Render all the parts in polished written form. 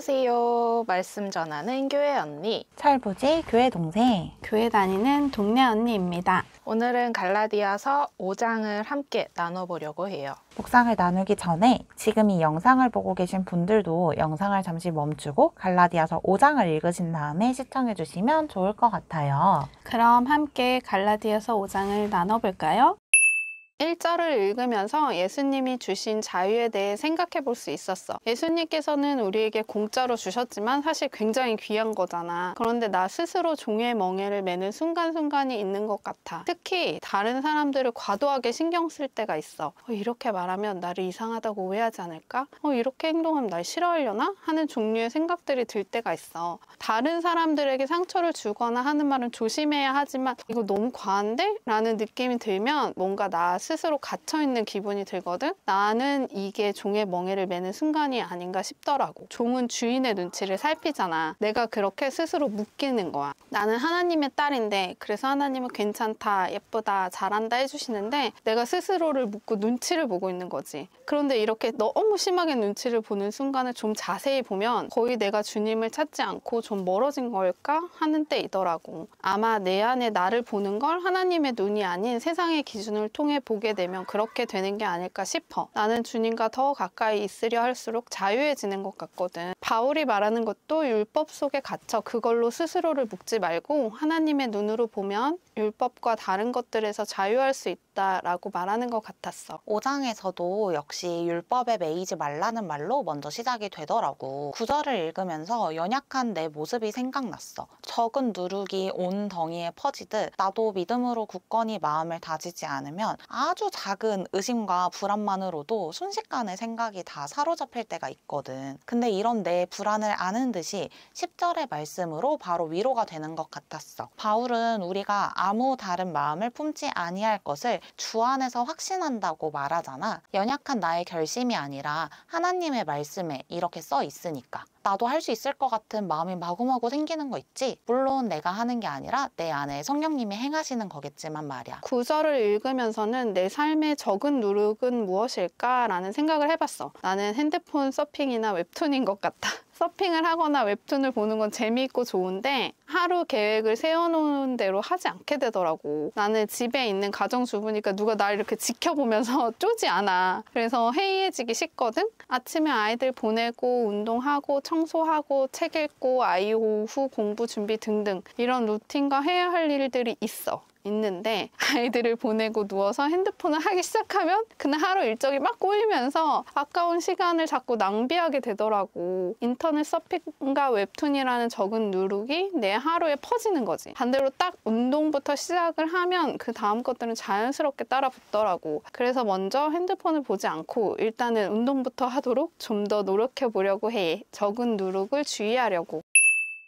안녕하세요. 말씀 전하는 교회 언니, 철부지 교회 동생, 교회 다니는 동네 언니입니다. 오늘은 갈라디아서 5장을 함께 나눠보려고 해요. 묵상을 나누기 전에 지금 이 영상을 보고 계신 분들도 영상을 잠시 멈추고 갈라디아서 5장을 읽으신 다음에 시청해 주시면 좋을 것 같아요. 그럼 함께 갈라디아서 5장을 나눠볼까요? 1절을 읽으면서 예수님이 주신 자유에 대해 생각해 볼 수 있었어. 예수님께서는 우리에게 공짜로 주셨지만 사실 굉장히 귀한 거잖아. 그런데 나 스스로 종의 멍에를 매는 순간순간이 있는 것 같아. 특히 다른 사람들을 과도하게 신경 쓸 때가 있어. 이렇게 말하면 나를 이상하다고 오해하지 않을까? 이렇게 행동하면 날 싫어하려나? 하는 종류의 생각들이 들 때가 있어. 다른 사람들에게 상처를 주거나 하는 말은 조심해야 하지만 이거 너무 과한데? 라는 느낌이 들면 뭔가 나 스스로 갇혀있는 기분이 들거든? 나는 이게 종의 멍에를 매는 순간이 아닌가 싶더라고. 종은 주인의 눈치를 살피잖아. 내가 그렇게 스스로 묶이는 거야. 나는 하나님의 딸인데 그래서 하나님은 괜찮다, 예쁘다, 잘한다 해주시는데 내가 스스로를 묶고 눈치를 보고 있는 거지. 그런데 이렇게 너무 심하게 눈치를 보는 순간을 좀 자세히 보면 거의 내가 주님을 찾지 않고 좀 멀어진 걸까 하는 때이더라고. 아마 내 안에 나를 보는 걸 하나님의 눈이 아닌 세상의 기준을 통해 보게 되면 그렇게 되는 게 아닐까 싶어. 나는 주님과 더 가까이 있으려 할수록 자유해지는 것 같거든. 바울이 말하는 것도 율법 속에 갇혀 그걸로 스스로를 묶지 말고 하나님의 눈으로 보면 율법과 다른 것들에서 자유할 수 있다라고 말하는 것 같았어. 5장에서도 역시 율법에 매이지 말라는 말로 먼저 시작이 되더라고. 9절을 읽으면서 연약한 내 모습이 생각났어. 적은 누룩이 온 덩이에 퍼지듯 나도 믿음으로 굳건히 마음을 다지지 않으면 아주 작은 의심과 불안만으로도 순식간에 생각이 다 사로잡힐 때가 있거든. 근데 이런 내 불안을 아는 듯이 10절의 말씀으로 바로 위로가 되는 것 같았어. 바울은 우리가 아무 다른 마음을 품지 아니할 것을 주 안에서 확신한다고 말하잖아. 연약한 나의 결심이 아니라 하나님의 말씀에 이렇게 써 있으니까. 나도 할 수 있을 것 같은 마음이 마구마구 생기는 거 있지? 물론 내가 하는 게 아니라 내 안에 성령님이 행하시는 거겠지만 말이야. 9절을 읽으면서는 내 삶의 적은 누룩은 무엇일까? 라는 생각을 해봤어. 나는 핸드폰 서핑이나 웹툰인 것 같다. 서핑을 하거나 웹툰을 보는 건 재미있고 좋은데 하루 계획을 세워놓은 대로 하지 않게 되더라고. 나는 집에 있는 가정주부니까 누가 날 이렇게 지켜보면서 쪼지 않아. 그래서 해이해지기 쉽거든? 아침에 아이들 보내고 운동하고 청소하고 책 읽고 아이 오후 공부 준비 등등 이런 루틴과 해야 할 일들이 있는데 아이들을 보내고 누워서 핸드폰을 하기 시작하면 그날 하루 일정이 막 꼬이면서 아까운 시간을 자꾸 낭비하게 되더라고. 인터넷 서핑과 웹툰이라는 적은 누룩이 내 하루에 퍼지는 거지. 반대로 딱 운동부터 시작을 하면 그 다음 것들은 자연스럽게 따라 붙더라고. 그래서 먼저 핸드폰을 보지 않고 일단은 운동부터 하도록 좀 더 노력해 보려고 해. 적은 누룩을 주의하려고.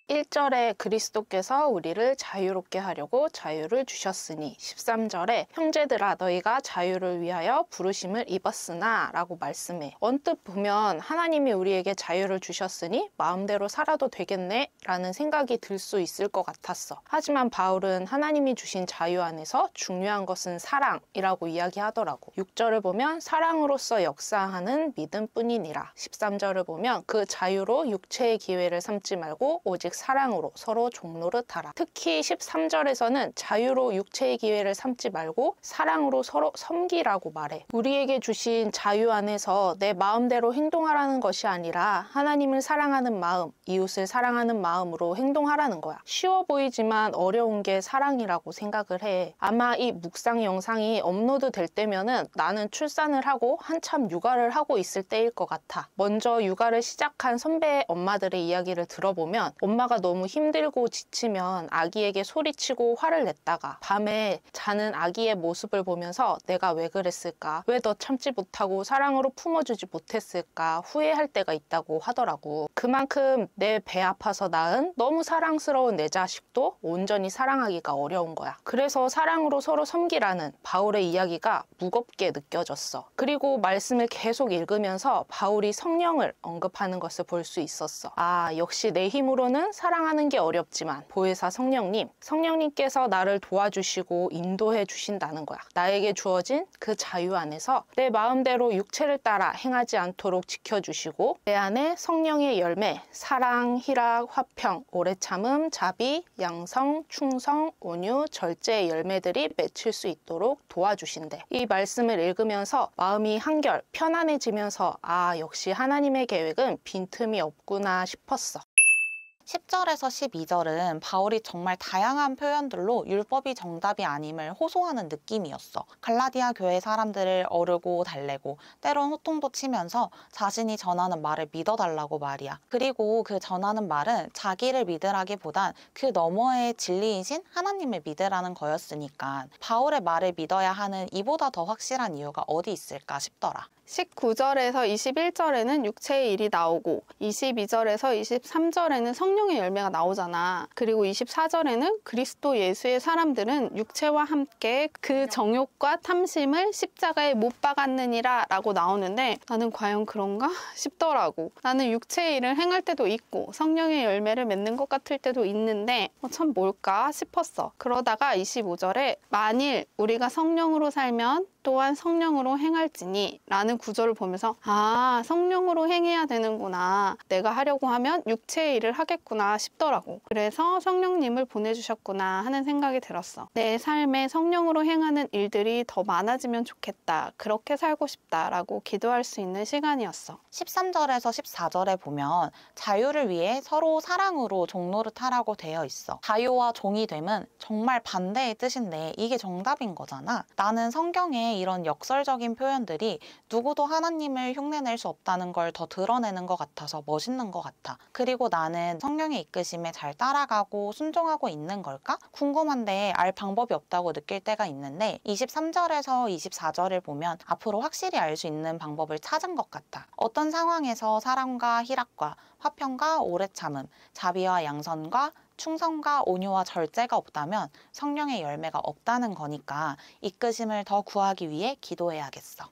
1절에 그리스도께서 우리를 자유롭게 하려고 자유를 주셨으니 13절에 형제들아 너희가 자유를 위하여 부르심을 입었으나 라고 말씀해. 언뜻 보면 하나님이 우리에게 자유를 주셨으니 마음대로 살아도 되겠네 라는 생각이 들 수 있을 것 같았어. 하지만 바울은 하나님이 주신 자유 안에서 중요한 것은 사랑이라고 이야기하더라고. 6절을 보면 사랑으로서 역사하는 믿음뿐이니라. 13절을 보면 그 자유로 육체의 기회를 삼지 말고 오직 사랑으로 서로 종노릇하라. 특히 13절에서는 자유로 육체의 기회를 삼지 말고 사랑으로 서로 섬기라고 말해. 우리에게 주신 자유 안에서 내 마음대로 행동하라는 것이 아니라 하나님을 사랑하는 마음, 이웃을 사랑하는 마음으로 행동하라는 거야. 쉬워 보이지만 어려운 게 사랑이라고 생각을 해. 아마 이 묵상 영상이 업로드 될 때면은 나는 출산을 하고 한참 육아를 하고 있을 때일 것 같아. 먼저 육아를 시작한 선배 엄마들의 이야기를 들어보면 엄마가 너무 힘들고 지치면 아기에게 소리치고 화를 냈다가 밤에 자는 아기의 모습을 보면서 내가 왜 그랬을까? 왜 너 참지 못하고 사랑으로 품어주지 못했을까? 후회할 때가 있다고 하더라고. 그만큼 내 배 아파서 낳은 너무 사랑스러운 내 자식도 온전히 사랑하기가 어려운 거야. 그래서 사랑으로 서로 섬기라는 바울의 이야기가 무겁게 느껴졌어. 그리고 말씀을 계속 읽으면서 바울이 성령을 언급하는 것을 볼 수 있었어. 아, 역시 내 힘으로는 사랑하는 게 어렵지만 보혜사 성령님께서 나를 도와주시고 인도해 주신다는 거야. 나에게 주어진 그 자유 안에서 내 마음대로 육체를 따라 행하지 않도록 지켜주시고 내 안에 성령의 열매, 사랑, 희락, 화평, 오래 참음, 자비, 양성, 충성, 온유, 절제의 열매들이 맺힐 수 있도록 도와주신대. 이 말씀을 읽으면서 마음이 한결 편안해지면서 역시 하나님의 계획은 빈틈이 없구나 싶었어. 10절에서 12절은 바울이 정말 다양한 표현들로 율법이 정답이 아님을 호소하는 느낌이었어. 갈라디아 교회 사람들을 어르고 달래고 때론 호통도 치면서 자신이 전하는 말을 믿어달라고 말이야. 그리고 그 전하는 말은 자기를 믿으라기보단 그 너머의 진리이신 하나님을 믿으라는 거였으니까 바울의 말을 믿어야 하는 이보다 더 확실한 이유가 어디 있을까 싶더라. 19절에서 21절에는 육체의 일이 나오고 22절에서 23절에는 성령의 열매가 나오잖아. 그리고 24절에는 그리스도 예수의 사람들은 육체와 함께 그 정욕과 탐심을 십자가에 못 박았느니라 라고 나오는데 나는 과연 그런가 싶더라고. 나는 육체의 일을 행할 때도 있고 성령의 열매를 맺는 것 같을 때도 있는데 참 뭘까 싶었어. 그러다가 25절에 만일 우리가 성령으로 살면 또한 성령으로 행할지니 라는 구절을 보면서 성령으로 행해야 되는구나. 내가 하려고 하면 육체의 일을 하겠구나 싶더라고. 그래서 성령님을 보내주셨구나 하는 생각이 들었어. 내 삶에 성령으로 행하는 일들이 더 많아지면 좋겠다. 그렇게 살고 싶다라고 기도할 수 있는 시간이었어. 13절에서 14절에 보면 자유를 위해 서로 사랑으로 종노릇하라고 되어 있어. 자유와 종이 됨은 정말 반대의 뜻인데 이게 정답인 거잖아. 나는 성경에 이런 역설적인 표현들이 누구도 하나님을 흉내낼 수 없다는 걸 더 드러내는 것 같아서 멋있는 것 같아. 그리고 나는 성령의 이끄심에 잘 따라가고 순종하고 있는 걸까? 궁금한데 알 방법이 없다고 느낄 때가 있는데 23절에서 24절을 보면 앞으로 확실히 알 수 있는 방법을 찾은 것 같아. 어떤 상황에서 사랑과 희락과 화평과 오래 참음, 자비와 양선과 충성과 온유와 절제가 없다면 성령의 열매가 없다는 거니까 이끄심을 더 구하기 위해 기도해야겠어.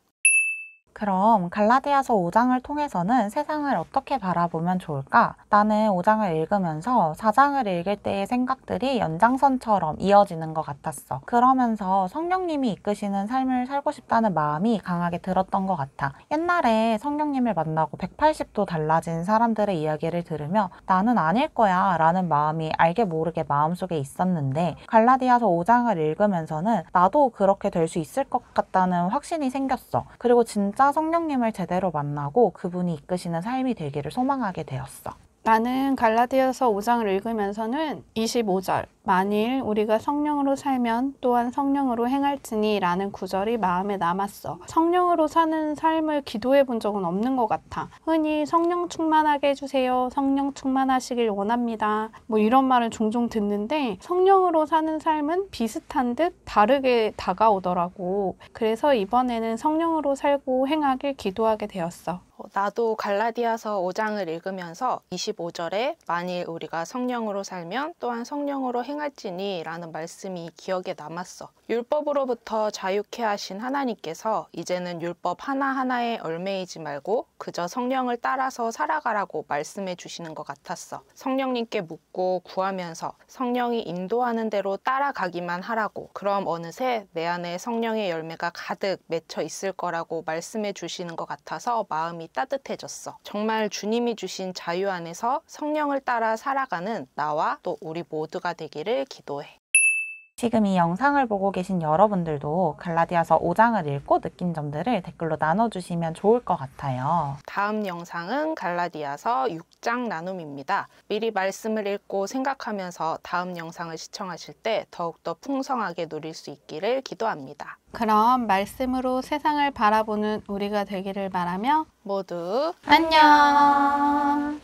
그럼 갈라디아서 5장을 통해서는 세상을 어떻게 바라보면 좋을까? 나는 5장을 읽으면서 4장을 읽을 때의 생각들이 연장선처럼 이어지는 것 같았어. 그러면서 성령님이 이끄시는 삶을 살고 싶다는 마음이 강하게 들었던 것 같아. 옛날에 성령님을 만나고 180도 달라진 사람들의 이야기를 들으며 나는 아닐 거야 라는 마음이 알게 모르게 마음속에 있었는데 갈라디아서 5장을 읽으면서는 나도 그렇게 될 수 있을 것 같다는 확신이 생겼어. 그리고 진짜 성령님을 제대로 만나고 그분이 이끄시는 삶이 되기를 소망하게 되었어. 나는 갈라디아서 5장을 읽으면서는 25절 만일 우리가 성령으로 살면 또한 성령으로 행할지니 라는 구절이 마음에 남았어. 성령으로 사는 삶을 기도해 본 적은 없는 것 같아. 흔히 성령 충만하게 해주세요. 성령 충만하시길 원합니다. 이런 말을 종종 듣는데 성령으로 사는 삶은 비슷한 듯 다르게 다가오더라고. 그래서 이번에는 성령으로 살고 행하길 기도하게 되었어. 나도 갈라디아서 5장을 읽으면서 25절에 만일 우리가 성령으로 살면 또한 성령으로 행할지니 라는 말씀이 기억에 남았어. 율법으로부터 자유케 하신 하나님께서 이제는 율법 하나하나에 얽매이지 말고 그저 성령을 따라서 살아가라고 말씀해 주시는 것 같았어. 성령님께 묻고 구하면서 성령이 인도하는 대로 따라가기만 하라고. 그럼 어느새 내 안에 성령의 열매가 가득 맺혀 있을 거라고 말씀해 주시는 것 같아서 마음이 따뜻해졌어. 정말 주님이 주신 자유 안에서 성령을 따라 살아가는 나와 또 우리 모두가 되기를 기도해. 지금 이 영상을 보고 계신 여러분들도 갈라디아서 5장을 읽고 느낀 점들을 댓글로 나눠주시면 좋을 것 같아요. 다음 영상은 갈라디아서 6장 나눔입니다. 미리 말씀을 읽고 생각하면서 다음 영상을 시청하실 때 더욱더 풍성하게 누릴 수 있기를 기도합니다. 그럼 말씀으로 세상을 바라보는 우리가 되기를 바라며 모두 안녕!